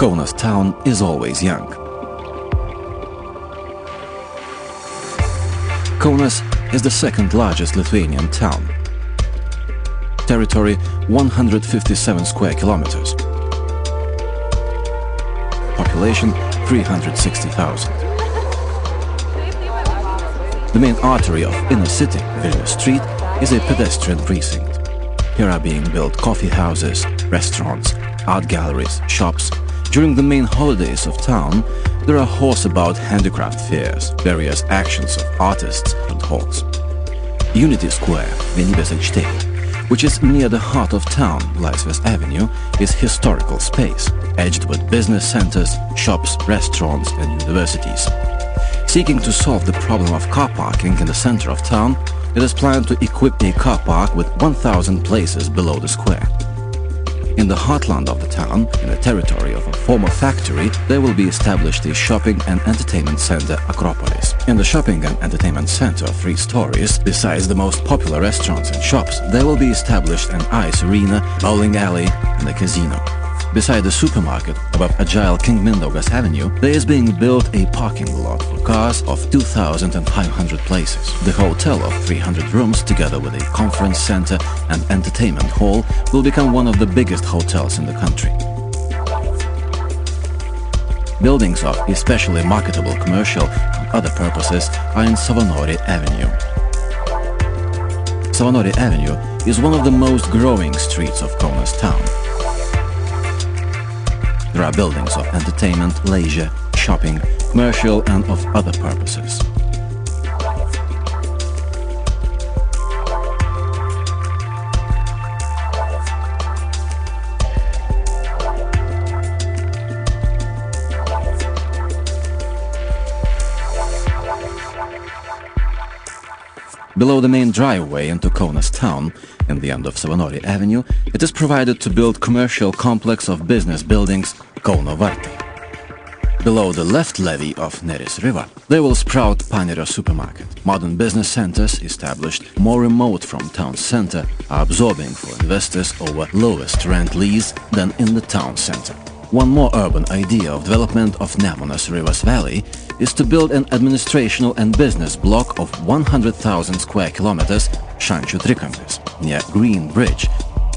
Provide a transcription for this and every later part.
Kaunas town is always young. Kaunas is the second largest Lithuanian town. Territory 157 square kilometers. Population 360,000. The main artery of inner city, Vilnius Street, is a pedestrian precinct. Here are being built coffee houses, restaurants, art galleries, shops. During the main holidays of town, there are horse-about handicraft fairs, various actions of artists and hawks. Unity Square, Vienybės aikštė, which is near the heart of town, Laisvės Avenue, is historical space, edged with business centers, shops, restaurants and universities. Seeking to solve the problem of car parking in the center of town, it is planned to equip a car park with 1,000 places below the square. In the heartland of the town, in the territory of a former factory, there will be established a shopping and entertainment center Acropolis. In the shopping and entertainment center of 3 stories, besides the most popular restaurants and shops, there will be established an ice arena, bowling alley and a casino. Beside the supermarket, above agile King Mindaugas Avenue, there is being built a parking lot for cars of 2,500 places. The hotel of 300 rooms, together with a conference center and entertainment hall, will become one of the biggest hotels in the country. Buildings of especially marketable commercial and other purposes are in Savanori Avenue. Savanori Avenue is one of the most growing streets of Kaunas town. There are buildings of entertainment, leisure, shopping, commercial and of other purposes. Below the main driveway into Kaunas town, in the end of Savanori Avenue, it is provided to build commercial complex of business buildings Kauno Vartai. Below the left levee of Neris River, there will sprout Panerio supermarket. Modern business centers, established more remote from town center, are absorbing for investors over lowest rent lease than in the town center. One more urban idea of development of Nemunas River's valley is to build an administrational and business block of 100,000 square kilometers Šančių Trikampis, near Green Bridge,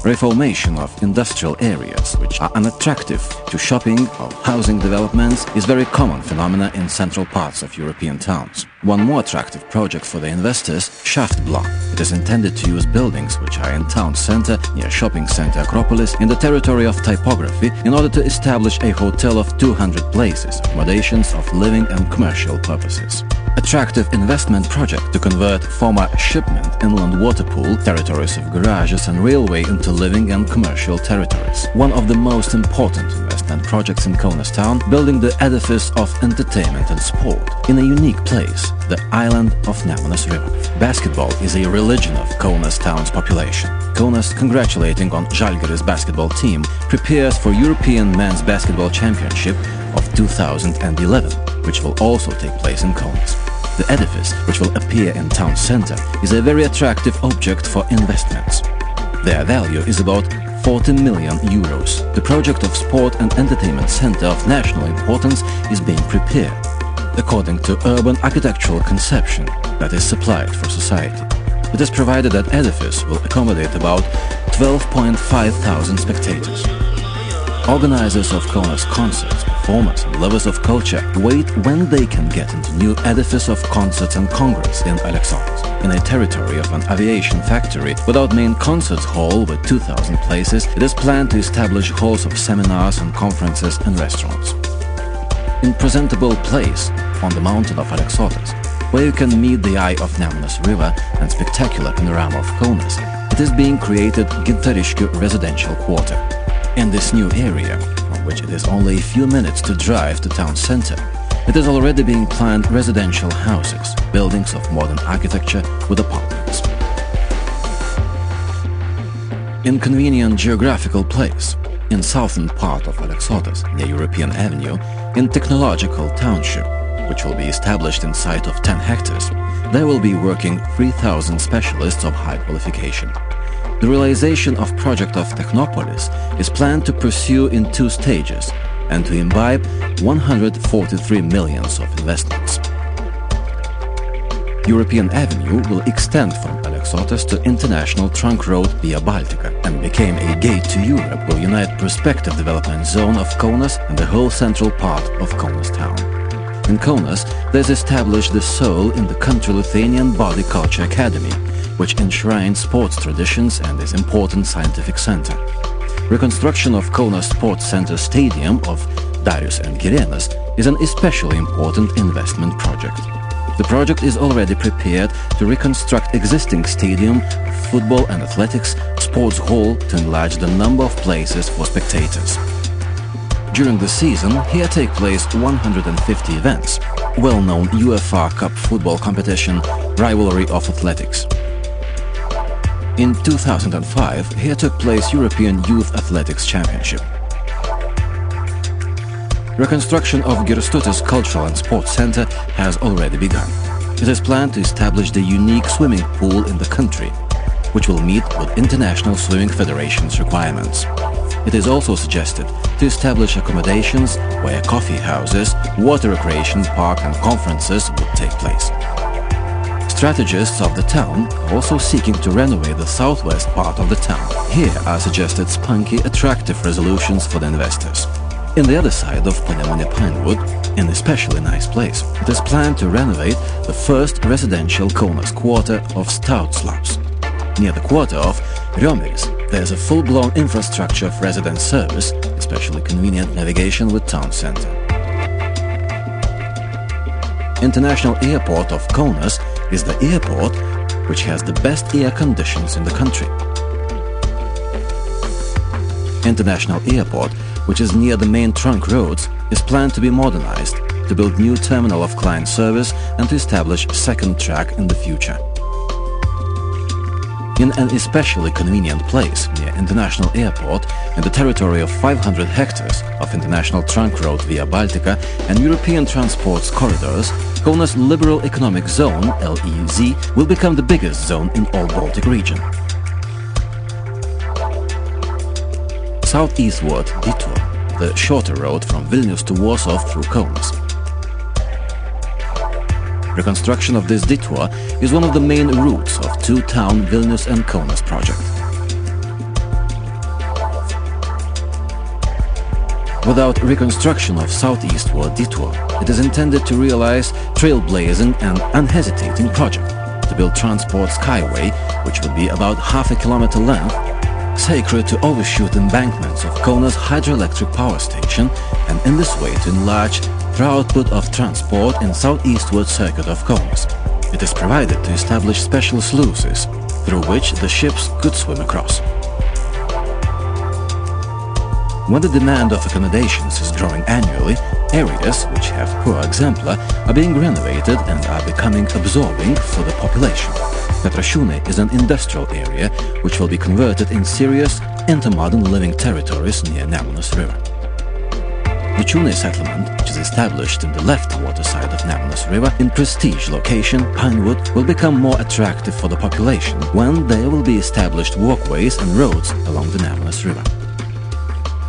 reformation of industrial areas which are unattractive to shopping or housing developments is very common phenomena in central parts of European towns. One more attractive project for the investors, Shaft Block. It is intended to use buildings which are in town center, near shopping center Acropolis, in the territory of typography, in order to establish a hotel of 200 places, accommodations of living and commercial purposes. Attractive investment project to convert former shipment inland water pool, territories of garages and railway into living and commercial territories. One of the most important investment projects in Kaunas town, building the edifice of entertainment and sport in a unique place, the island of Nemunas River. Basketball is a religion of Kaunas town's population. Kaunas, congratulating on Žalgiris basketball team, prepares for European Men's Basketball Championship of 2011, which will also take place in Kaunas. The edifice, which will appear in town center, is a very attractive object for investments. Their value is about 40 million euros. The project of sport and entertainment center of national importance is being prepared, according to urban architectural conception that is supplied for society. It is provided that edifice will accommodate about 12,500 spectators. Organizers of Kaunas concerts, performers and lovers of culture wait when they can get into new edifice of concerts and congress in Aleksotas. In a territory of an aviation factory without main concert hall with 2,000 places, it is planned to establish halls of seminars and conferences and restaurants. In presentable place on the mountain of Aleksotas, where you can meet the eye of Nemunas River and spectacular panorama of Kaunas, it is being created Gintariškių residential quarter. In this new area, from which it is only a few minutes to drive to town center, it is already being planned residential houses, buildings of modern architecture with apartments. In convenient geographical place, in southern part of Aleksotas, near European Avenue, in technological township, which will be established in site of 10 hectares, there will be working 3,000 specialists of high qualification. The realization of project of Technopolis is planned to pursue in 2 stages. and to imbibe 143 million of investments. European Avenue will extend from Aleksotas to International Trunk Road via Baltica and became a gate to Europe, will unite prospective development zone of Kaunas and the whole central part of Kaunas town. In Kaunas, there's established the soul in the country Lithuanian Body Culture Academy, which enshrines sports traditions and is important scientific center. Reconstruction of Kaunas Sports Center Stadium of Darius and Girenas is an especially important investment project. The project is already prepared to reconstruct existing stadium of football and athletics, sports hall to enlarge the number of places for spectators. During the season, here take place 150 events, well-known UEFA Cup football competition, rivalry of athletics. In 2005, here took place European Youth Athletics Championship. Reconstruction of Girstutis Cultural and Sports Center has already begun. It is planned to establish the unique swimming pool in the country, which will meet with International Swimming Federation's requirements. It is also suggested to establish accommodations where coffee houses, water recreation park and conferences would take place. Strategists of the town are also seeking to renovate the southwest part of the town. Here are suggested spunky, attractive resolutions for the investors. In the other side of Panemunė Pinewood, in an especially nice place, it is planned to renovate the first residential Kaunas quarter of Stautslavs. Near the quarter of Riomeris, there is a full-blown infrastructure of residence service, especially convenient navigation with town center. International Airport of Kaunas is the airport which has the best air conditions in the country. International Airport, which is near the main trunk roads, is planned to be modernized, to build new terminal of client service and to establish second track in the future. In an especially convenient place near International Airport, in the territory of 500 hectares of International Trunk Road via Baltica and European Transports Corridors, Kaunas Liberal Economic Zone, LEZ, will become the biggest zone in all Baltic region. Southeastward detour, the shorter road from Vilnius to Warsaw through Kaunas. Reconstruction of this detour is one of the main routes of two-town Vilnius and Kaunas project. Without reconstruction of southeastward detour, it is intended to realize trailblazing and unhesitating project to build transport skyway, which would be about half a kilometer length, sacred to overshoot embankments of Kaunas hydroelectric power station, and in this way to enlarge the output of transport in southeastward circuit of Kaunas. It is provided to establish special sluices, through which the ships could swim across. When the demand of accommodations is growing annually, areas which have poor exemplar are being renovated and are becoming absorbing for the population. Petrašiūnai is an industrial area which will be converted in serious inter-modern living territories near Nemunas River. The Čiūnai settlement, which is established in the left water side of Nemunas River in prestige location, Pinewood, will become more attractive for the population when there will be established walkways and roads along the Nemunas River.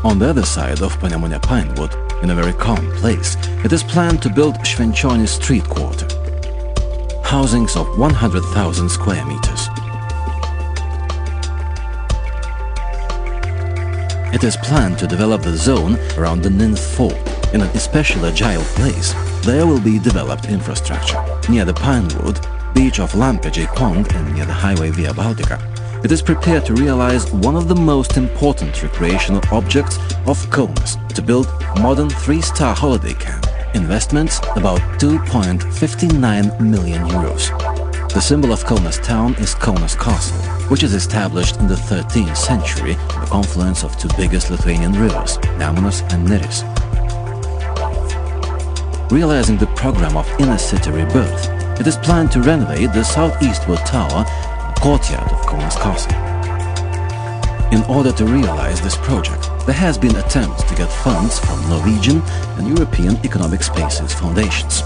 On the other side of Panemunė Pinewood, in a very calm place, it is planned to build Švenčionys Street Quarter, housings of 100,000 square meters. It is planned to develop the zone around the Ninth Fort in an especially agile place. There will be developed infrastructure. Near the Pinewood, beach of Lampėdžiai Pond and near the highway via Baltica, it is prepared to realize one of the most important recreational objects of Kaunas, to build modern 3-star holiday camp. Investments about 2.59 million euros. The symbol of Kaunas town is Kaunas Castle, which is established in the 13th century at the confluence of two biggest Lithuanian rivers, Nemunas and Neris. Realizing the program of inner city rebirth, it is planned to renovate the southeastward tower and courtyard of Kaunas Castle. In order to realize this project, there has been attempts to get funds from Norwegian and European Economic Spaces foundations.